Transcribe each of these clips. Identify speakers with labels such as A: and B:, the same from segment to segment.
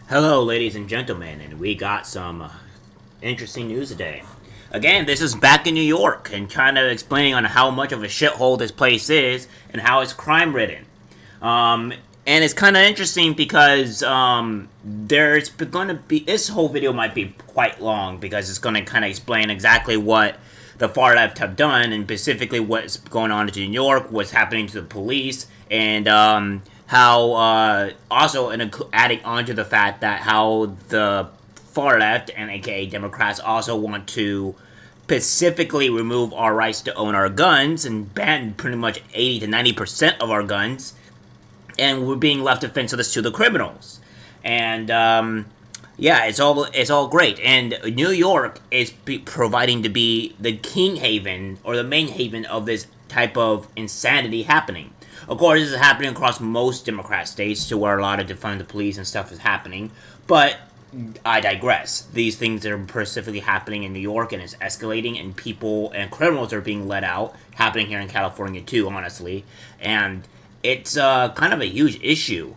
A: Hello, ladies and gentlemen, and we got some interesting news today. Again, this is back in New York and kind of explaining on how much of a shithole this place is and how it's crime ridden. And it's kind of interesting because there's going to be this whole video might be quite long because it's going to kind of explain exactly what the far left have done and specifically what's going on in New York, what's happening to the police, and how also adding on to the fact that how the far left and aka Democrats also want to specifically remove our rights to own our guns and ban pretty much 80 to 90% of our guns, and we're being left defenseless to the criminals. And yeah, it's all great. And New York is providing to be the king haven or the main haven of this type of insanity happening. Of course, this is happening across most Democrat states, to where a lot of defund the police and stuff is happening. But I digress. These things are specifically happening in New York, and it's escalating, and people and criminals are being let out. Happening here in California too, honestly, and it's kind of a huge issue.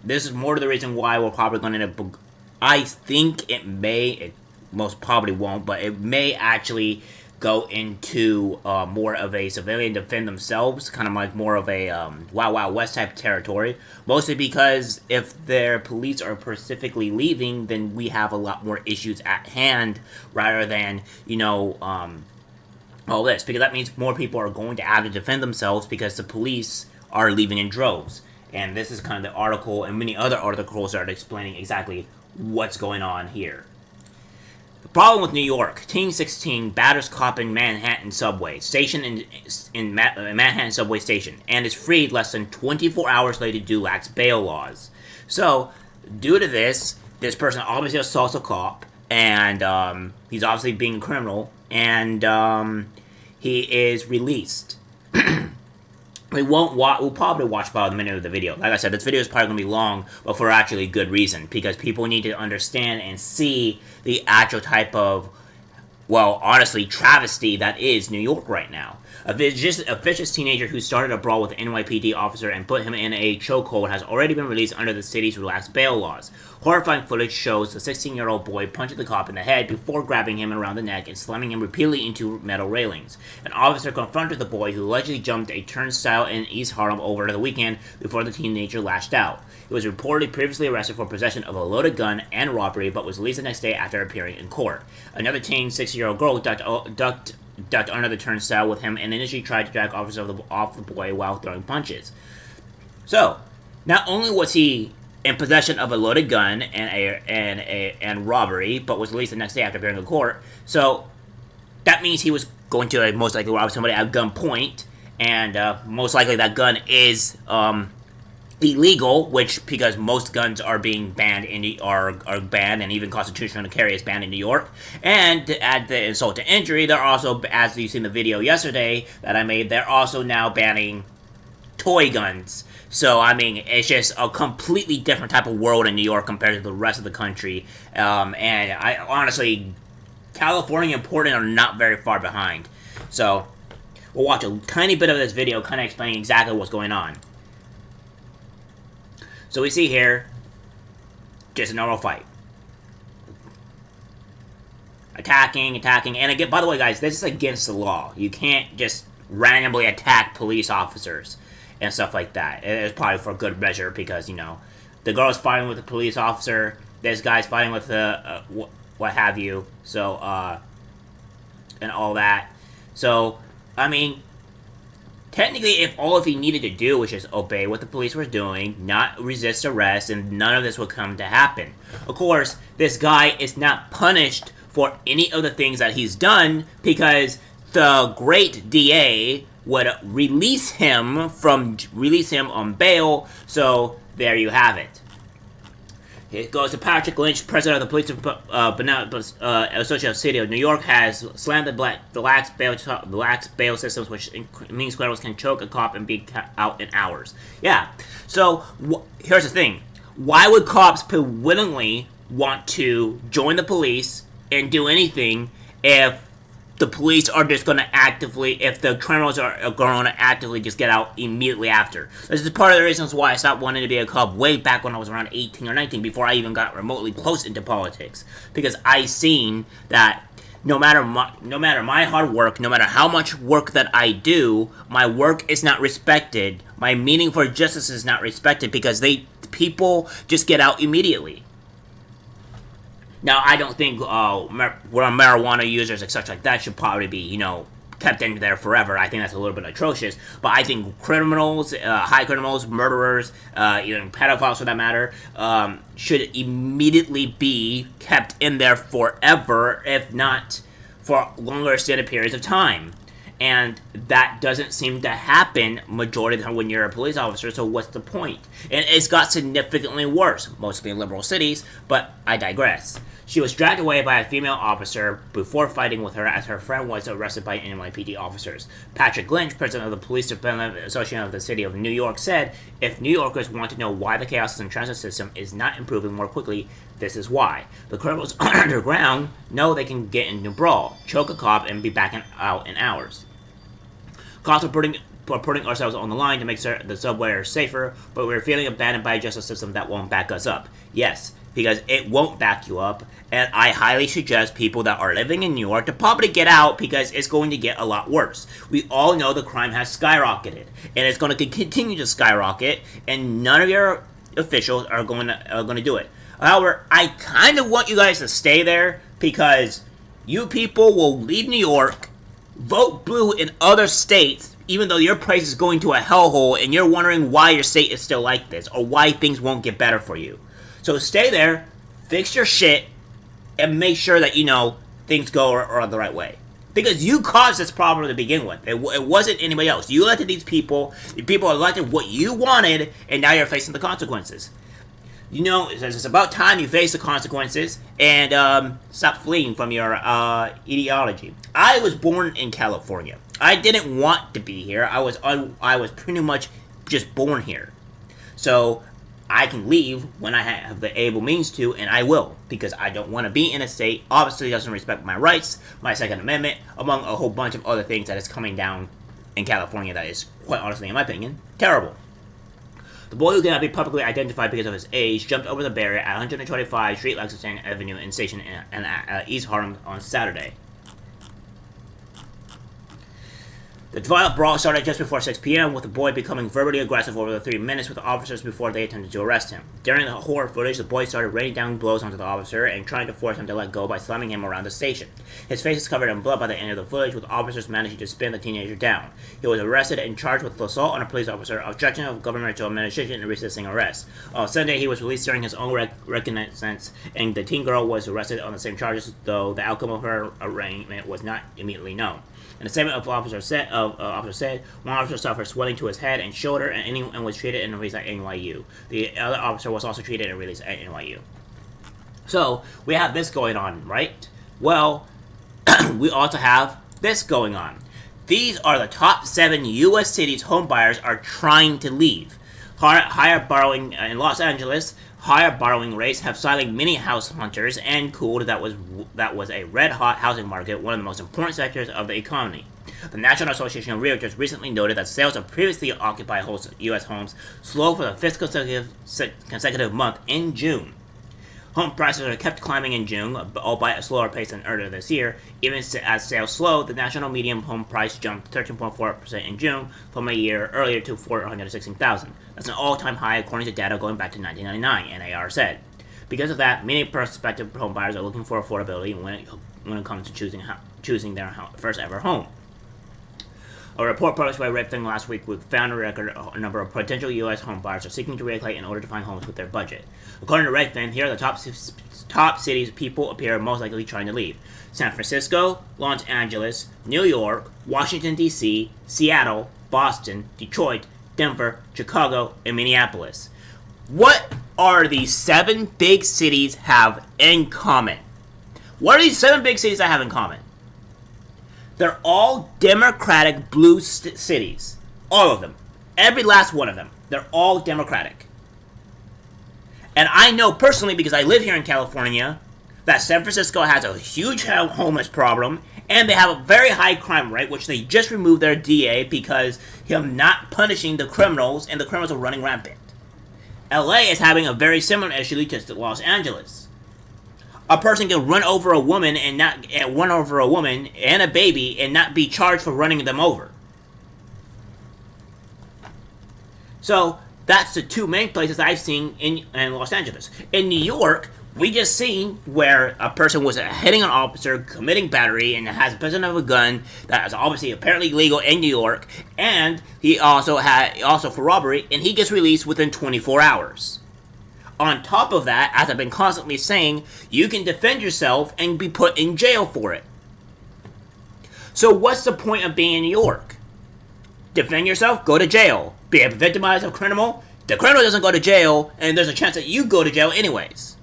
A: This is more to the reason why we're probably going to end up. I think it most probably won't, but it may actually go into more of a civilian defend themselves, kind of like more of a Wild Wild West type territory. Mostly because if their police are specifically leaving, then we have a lot more issues at hand rather than, all this. Because that means more people are going to have to defend themselves because the police are leaving in droves. And this is kind of the article, and many other articles are explaining exactly what's going on here. The problem with New York: Teen 16 batters cop in Manhattan subway station in Manhattan subway station and is freed less than 24 hours later due to lax bail laws. So, due to this person obviously assaults a cop, and he's obviously being a criminal, and he is released. We'll probably watch about a minute of the video. Like I said, this video is probably going to be long, but for actually good reason. Because people need to understand and see the actual type of, well, honestly, travesty that is New York right now. A vicious teenager who started a brawl with an NYPD officer and put him in a chokehold has already been released under the city's relaxed bail laws. Horrifying footage shows the 16-year-old boy punching the cop in the head before grabbing him around the neck and slamming him repeatedly into metal railings. An officer confronted the boy, who allegedly jumped a turnstile in East Harlem over the weekend before the teenager lashed out. He was reportedly previously arrested for possession of a loaded gun and robbery, but was released the next day after appearing in court. Another teen, 6-year-old girl, ducked under the turnstile with him and initially tried to drag officers off the boy while throwing punches. So, not only was he in possession of a loaded gun and robbery, but was released the next day after appearing in court, so that means he was going to most likely rob somebody at gunpoint, and most likely that gun is illegal, which because most guns are being banned are banned, and even constitutional to carry is banned in New York. And to add the insult to injury, they're also, as you seen the video yesterday that I made, they're also now banning toy guns. So I mean, it's just a completely different type of world in New York compared to the rest of the country. And I honestly, California and Portland are not very far behind. So we'll watch a tiny bit of this video, kind of explaining exactly what's going on. So we see here, just a normal fight. Attacking, and again, by the way, guys, this is against the law. You can't just randomly attack police officers and stuff like that. It's probably for good measure because, the girl's fighting with the police officer, this guy's fighting with the, what have you, so, and all that. So, I mean, technically, if all he needed to do was just obey what the police were doing, not resist arrest, and none of this would come to happen. Of course, this guy is not punished for any of the things that he's done because the great DA would release him on bail, so there you have it. It goes to Patrick Lynch, president of the Police Association of the City of New York, has slammed the lax bail systems, which means criminals can choke a cop and be out in hours. Yeah. So here's the thing: why would cops willingly want to join the police and do anything if the police are just going to actively, if the criminals are going to actively just get out immediately after. This is part of the reasons why I stopped wanting to be a cop way back when I was around 18 or 19, before I even got remotely close into politics. Because I seen that no matter my hard work, no matter how much work that I do, my work is not respected. My meaning for justice is not respected because people just get out immediately. Now, I don't think marijuana users and such like that should probably be, kept in there forever. I think that's a little bit atrocious. But I think criminals, high criminals, murderers, even pedophiles for that matter, should immediately be kept in there forever, if not for longer extended periods of time. And that doesn't seem to happen majority of the time when you're a police officer, so what's the point? And it's got significantly worse, mostly in liberal cities, but I digress. She was dragged away by a female officer before fighting with her as her friend was arrested by NYPD officers. Patrick Lynch, president of the Police Department Association of the City of New York, said, "If New Yorkers want to know why the chaos in the transit system is not improving more quickly, this is why. The criminals underground know they can get into a brawl, choke a cop, and be back out in hours. Cops are putting ourselves on the line to make sure the subway are safer, but we're feeling abandoned by a justice system that won't back us up." Yes, because it won't back you up, and I highly suggest people that are living in New York to probably get out because it's going to get a lot worse. We all know the crime has skyrocketed, and it's going to continue to skyrocket, and none of your officials are going to do it. However, I kind of want you guys to stay there because you people will leave New York, vote blue in other states, even though your place is going to a hellhole, and you're wondering why your state is still like this, or why things won't get better for you. So stay there, fix your shit, and make sure that, things go the right way. Because you caused this problem to begin with. It wasn't anybody else. You elected these people. The people elected what you wanted, and now you're facing the consequences. It's about time you face the consequences and stop fleeing from your ideology. I was born in California. I didn't want to be here. I was pretty much just born here. So I can leave when I have the able means to, and I will, because I don't want to be in a state obviously doesn't respect my rights, my Second Amendment, among a whole bunch of other things that is coming down in California that is, quite honestly, in my opinion, terrible. The boy who cannot be publicly identified because of his age jumped over the barrier at 125 Street Lexington Avenue in Station in East Harlem on Saturday. The violent brawl started just before 6 p.m. with the boy becoming verbally aggressive over the 3 minutes with the officers before they attempted to arrest him. During the horror footage, the boy started raining down blows onto the officer and trying to force him to let go by slamming him around the station. His face is covered in blood by the end of the footage, with officers managing to spin the teenager down. He was arrested and charged with assault on a police officer, obstruction of governmental administration, and resisting arrest. On Sunday, he was released during his own reconnaissance, and the teen girl was arrested on the same charges, though the outcome of her arraignment was not immediately known. In a statement, the officer said, one officer suffered swelling to his head and shoulder and was treated and released at NYU. The other officer was also treated and released at NYU. So, we have this going on, right? Well, we also have this going on. These are the top 7 U.S. cities home buyers are trying to leave. Higher borrowing in Los Angeles, higher borrowing rates have silenced many house hunters and cooled that was a red-hot housing market, one of the most important sectors of the economy. The National Association of Realtors recently noted that sales of previously occupied U.S. homes slowed for the 5th consecutive month in June. Home prices are kept climbing in June, albeit at a slower pace than earlier this year. Even as sales slowed, the national median home price jumped 13.4% in June from a year earlier to $416,000. That's an all-time high according to data going back to 1999, NAR said. Because of that, many prospective home buyers are looking for affordability when it comes to choosing their first ever home. A report published by Redfin last week found a record number of potential U.S. home buyers are seeking to relocate in order to find homes with their budget. According to Redfin, here are the top cities people appear most likely trying to leave: San Francisco, Los Angeles, New York, Washington, D.C., Seattle, Boston, Detroit, Denver, Chicago, and Minneapolis. What are these 7 big cities have in common? What are these 7 big cities that have in common? They're all Democratic blue cities. All of them. Every last one of them. They're all Democratic. And I know personally, because I live here in California, that San Francisco has a huge homeless problem, And they have a very high crime rate, which they just removed their DA because him not punishing the criminals, and the criminals are running rampant. LA is having a very similar issue to Los Angeles. A person can run over a woman and a baby and not be charged for running them over. So that's the two main places I've seen in Los Angeles. In New York, we just seen where a person was hitting an officer, committing battery, and has possession of a gun that is obviously apparently legal in New York, and he also for robbery, and he gets released within 24 hours. On top of that, as I've been constantly saying, you can defend yourself and be put in jail for it. So what's the point of being in New York? Defend yourself, go to jail. Be a victimized of criminal, the criminal doesn't go to jail, and there's a chance that you go to jail anyways.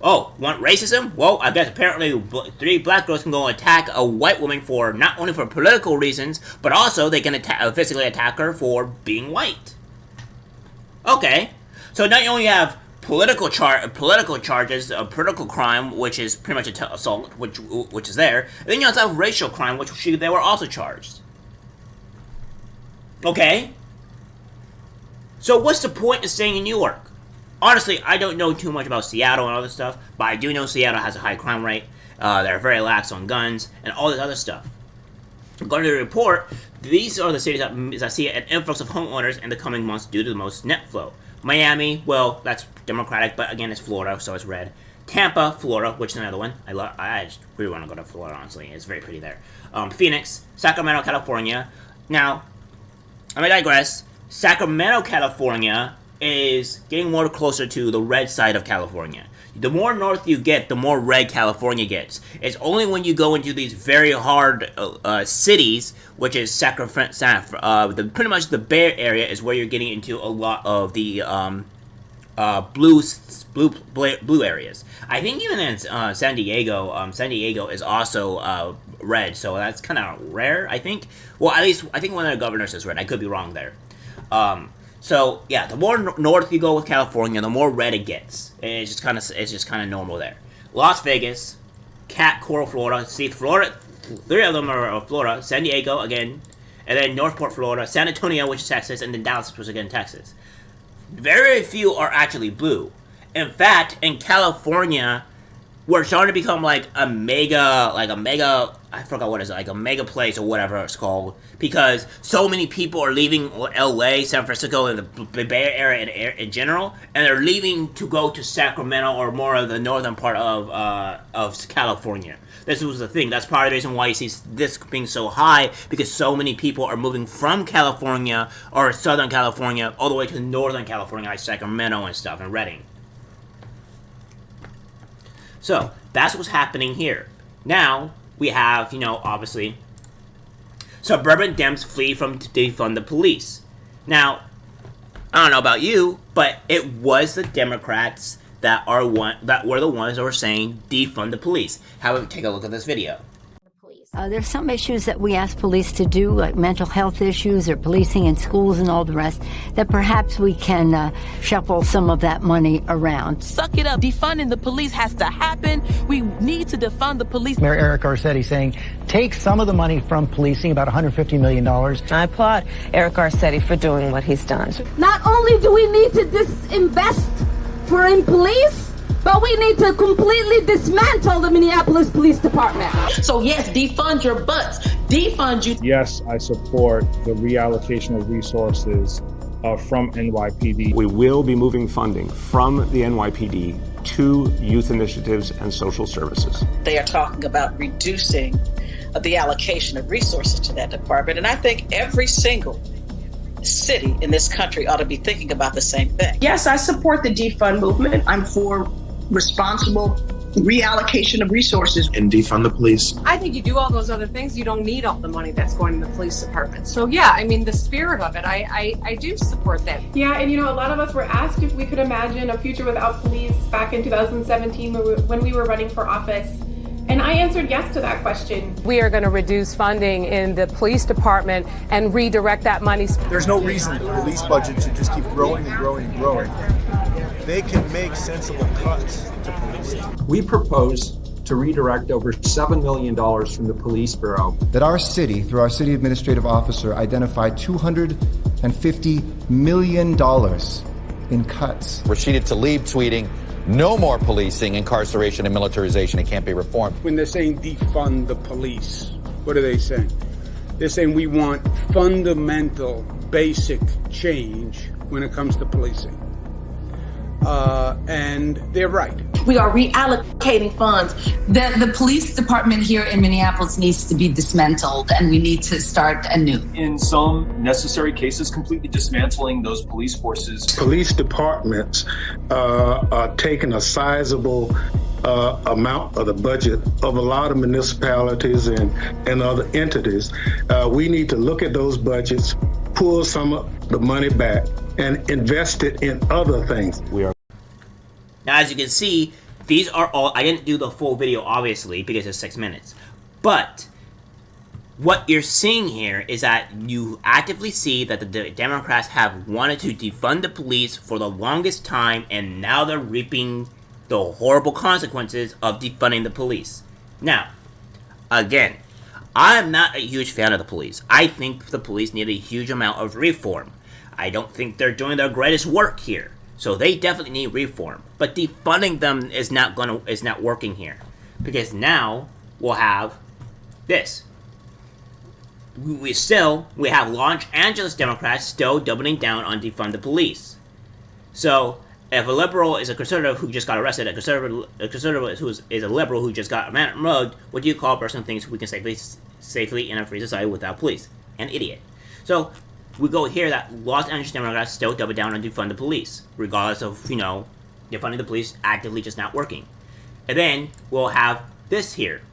A: Oh, want racism? Well, I guess apparently 3 black girls can go attack a white woman for not only for political reasons, but also they can physically attack her for being white. Okay, so now you only have political charges, political crime, which is pretty much assault, which is there. And then you also have racial crime, which they were also charged. Okay, so what's the point of staying in New York? Honestly, I don't know too much about Seattle and all this stuff, but I do know Seattle has a high crime rate. They're very lax on guns and all this other stuff. According to the report, these are the cities that see an influx of homeowners in the coming months due to the most net flow. Miami, well, that's Democratic, but again, it's Florida, so it's red. Tampa, Florida, which is another one. I just really want to go to Florida, honestly. It's very pretty there. Phoenix, Sacramento, California. Now, I may digress. Sacramento, California is getting more closer to the red side of California. The more north you get, the more red California gets. It's only when you go into these very hard cities, which is pretty much the Bay Area, is where you're getting into a lot of the blue areas. I think even in San Diego is also red, so that's kind of rare, I think. Well, at least I think one of the governors is red. I could be wrong there. So yeah, the more north you go with California, the more red it gets. It's just kind of normal there. Las Vegas, Coral, Florida. See, Florida, 3 of them are Florida. San Diego again, and then Northport, Florida. San Antonio, which is Texas, and then Dallas, which is again Texas. Very few are actually blue. In fact, in California, we're starting to become like a mega, I forgot what it is, like a mega place or whatever it's called, because so many people are leaving LA, San Francisco, and the Bay Area in general, and they're leaving to go to Sacramento or more of the northern part of California. This was the thing. That's part of the reason why you see this being so high, because so many people are moving from California or Southern California all the way to Northern California, like Sacramento and stuff, and Redding. So, that's what's happening here. Now, we have, obviously, suburban Dems flee from Defund the Police. Now, I don't know about you, but it was the Democrats that were the ones that were saying defund the police. However, take a look at this video.
B: There's some issues that we ask police to do, like mental health issues or policing in schools and all the rest, that perhaps we can shuffle some of that money around.
C: Suck it up. Defunding the police has to happen. We need to defund the police.
D: Mayor Eric Garcetti saying, take some of the money from policing, about $150 million.
E: I applaud Eric Garcetti for doing what he's done.
F: Not only do we need to disinvest in police, but we need to completely dismantle the Minneapolis Police Department.
C: So yes, defund your butts. Defund you.
G: Yes, I support the reallocation of resources from NYPD.
H: We will be moving funding from the NYPD to youth initiatives and social services.
I: They are talking about reducing the allocation of resources to that department. And I think every single city in this country ought to be thinking about the same thing.
J: Yes, I support the defund movement. I'm for responsible reallocation of resources.
K: And defund the police.
L: I think you do all those other things, you don't need all the money that's going to the police department. So yeah, I mean, the spirit of it, I do support that.
M: Yeah, and a lot of us were asked if we could imagine a future without police back in 2017 when we were running for office. And I answered yes to that question.
L: We are going to reduce funding in the police department and redirect that money.
N: There's no reason the police budget should just keep growing and growing and growing. They can make sensible cuts to police.
O: We propose
K: to redirect over $7 million from the Police Bureau.
N: That our city, through our city administrative officer, identified $250 million in cuts.
O: Rashida Tlaib tweeting, "No more policing, incarceration, and militarization. It can't be reformed."
P: When they're saying defund the police, what are they saying? They're saying we want fundamental, basic change when it comes to policing. And they're right.
Q: We are reallocating funds. The police department here in Minneapolis needs to be dismantled, and we need to start anew.
R: In some necessary cases, completely dismantling those police forces.
S: Police departments are taking a sizable amount of the budget of a lot of municipalities and other entities. We need to look at those budgets, pull some of the money back, and invest it in other things.
A: Now, as you can see, these are all... I didn't do the full video, obviously, because it's 6 minutes. But what you're seeing here is that you actively see that the Democrats have wanted to defund the police for the longest time, and now they're reaping the horrible consequences of defunding the police. Now, again, I'm not a huge fan of the police. I think the police need a huge amount of reform. I don't think they're doing their greatest work here. So they definitely need reform. But defunding them is not working here. Because now we'll have this. We have Los Angeles Democrats still doubling down on defund the police. So if a liberal is a conservative who just got arrested, a conservative who is a liberal who just got mugged, what do you call a person who thinks we can safely in a free society without police? An idiot. So we go here that Los Angeles Democrats still double down on defund the police, regardless of, defunding the police actively just not working. And then we'll have this here.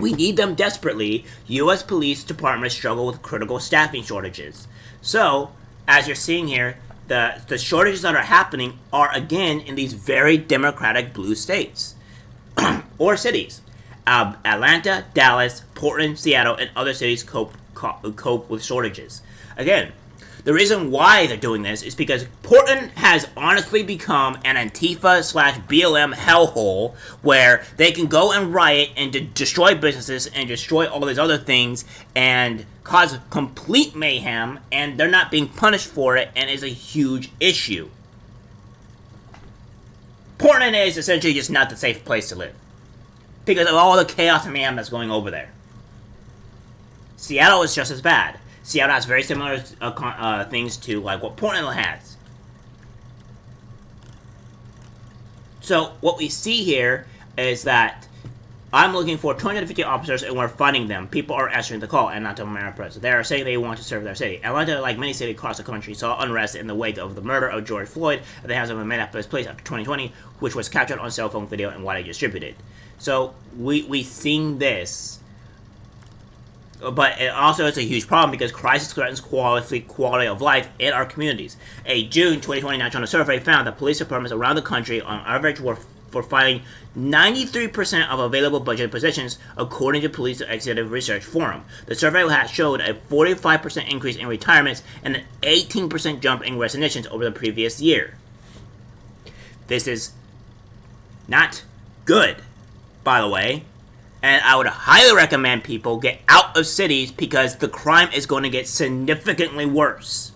A: We need them desperately. U.S. police departments struggle with critical staffing shortages. So, as you're seeing here, the shortages that are happening are again in these very democratic blue states or cities. Atlanta, Dallas, Portland, Seattle, and other cities cope with shortages. Again, the reason why they're doing this is because Portland has honestly become an Antifa/BLM hellhole where they can go and riot and destroy businesses and destroy all these other things and cause complete mayhem, and they're not being punished for it, and it's a huge issue. Portland is essentially just not the safe place to live because of all the chaos and mayhem that's going over there. Seattle is just as bad. Seattle has very similar things to like what Portland has. So what we see here is that I'm looking for 250 officers and we're funding them. People are answering the call and not to American Press. They are saying they want to serve their city. Atlanta, like many cities across the country, saw unrest in the wake of the murder of George Floyd at the hands of a Minneapolis police after 2020, which was captured on cell phone video and widely distributed. So we seen this. But it also is a huge problem because crisis threatens quality of life in our communities. A June 2020 national survey found that police departments around the country on average were finding 93% of available budget positions, according to Police Executive Research Forum. The survey showed a 45% increase in retirements and an 18% jump in resignations over the previous year. This is not good, by the way. And I would highly recommend people get out of cities because the crime is going to get significantly worse.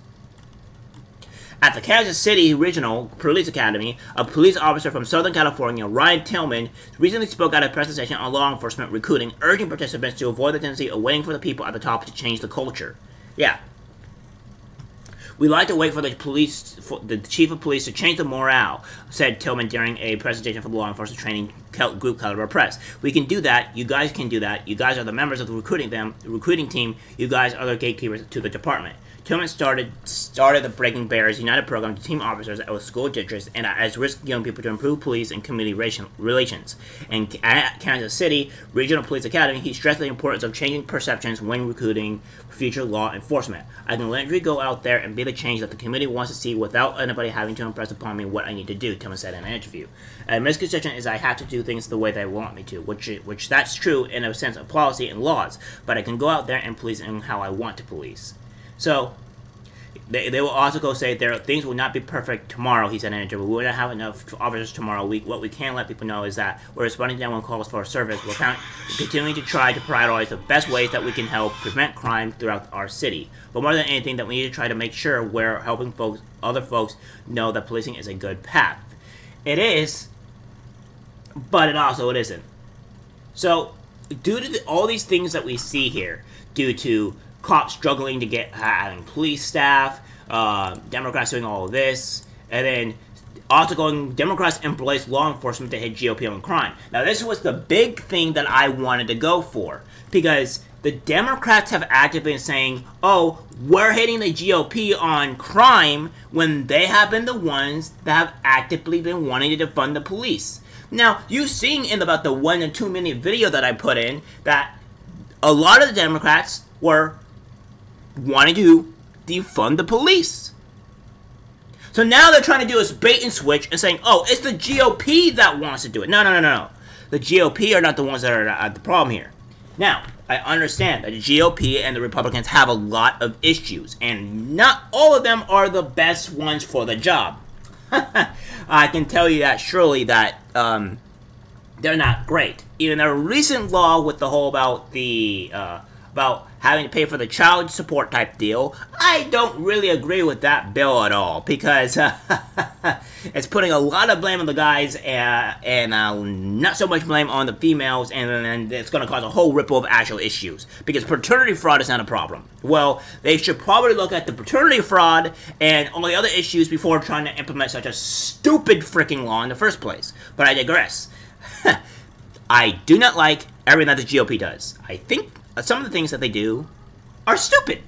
A: At the Kansas City Regional Police Academy, a police officer from Southern California, Ryan Tillman, recently spoke at a presentation on law enforcement recruiting, urging participants to avoid the tendency of waiting for the people at the top to change the culture. Yeah. We like to wait for the chief of police to change the morale, said Tillman during a presentation for the law enforcement training group Caliber Press. We can do that. You guys can do that. You guys are the members of the recruiting team. You guys are the gatekeepers to the department. Tillman started the Breaking Barriers United program to team officers at school districts and as risk young people to improve police and community relations. And at Kansas City Regional Police Academy, he stressed the importance of changing perceptions when recruiting future law enforcement. I can literally go out there and be the change that the community wants to see without anybody having to impress upon me what I need to do, Tillman said in an interview. A misconception is I have to do things the way they want me to, which that's true in a sense of policy and laws, but I can go out there and police in how I want to police. So, They will also go say things will not be perfect tomorrow, he said in an interview. We will not have enough officers tomorrow. What we can let people know is that we're responding to anyone who calls for service. We're continuing to try to prioritize the best ways that we can help prevent crime throughout our city. But more than anything, that we need to try to make sure we're helping other folks know that policing is a good path. It is, but it isn't. So, due to all these things that we see here, due to cops struggling to get having police staff, Democrats doing all of this, and then also going Democrats embrace law enforcement to hit GOP on crime. Now this was the big thing that I wanted to go for, because the Democrats have actively been saying, oh, we're hitting the GOP on crime, when they have been the ones that have actively been wanting to defund the police. Now, you've seen in about the 1 and 2 minute video that I put in that a lot of the Democrats were wanting to defund the police. So now they're trying to do this bait and switch and saying, oh, it's the GOP that wants to do it. No. The GOP are not the ones that are the problem here. Now, I understand that the GOP and the Republicans have a lot of issues, and not all of them are the best ones for the job. I can tell you that surely that they're not great. Even a recent law with the whole about having to pay for the child support type deal, I don't really agree with that bill at all, because it's putting a lot of blame on the guys and not so much blame on the females, and it's going to cause a whole ripple of actual issues, because paternity fraud is not a problem. Well, they should probably look at the paternity fraud and all the other issues before trying to implement such a stupid freaking law in the first place. But I digress. I do not like everything that the GOP does. I think some of the things that they do are stupid.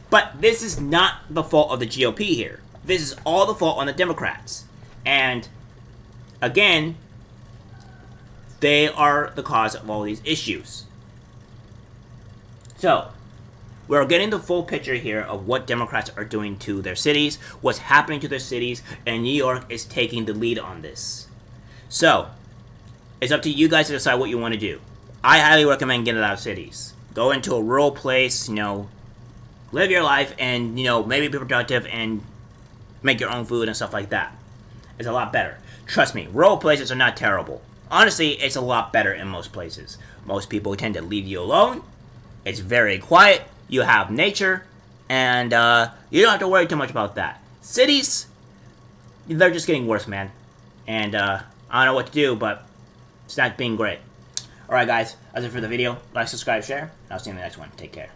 A: But this is not the fault of the GOP here. This is all the fault on the Democrats. And, again, they are the cause of all these issues. So, we're getting the full picture here of what Democrats are doing to their cities, what's happening to their cities, and New York is taking the lead on this. So, it's up to you guys to decide what you want to do. I highly recommend getting out of cities. Go into a rural place, live your life, and, maybe be productive and make your own food and stuff like that. It's a lot better. Trust me, rural places are not terrible. Honestly, it's a lot better in most places. Most people tend to leave you alone. It's very quiet. You have nature, and you don't have to worry too much about that. Cities, they're just getting worse, man. And I don't know what to do, but it's not being great. Alright guys, that's it for the video. Like, subscribe, share. I'll see you in the next one. Take care.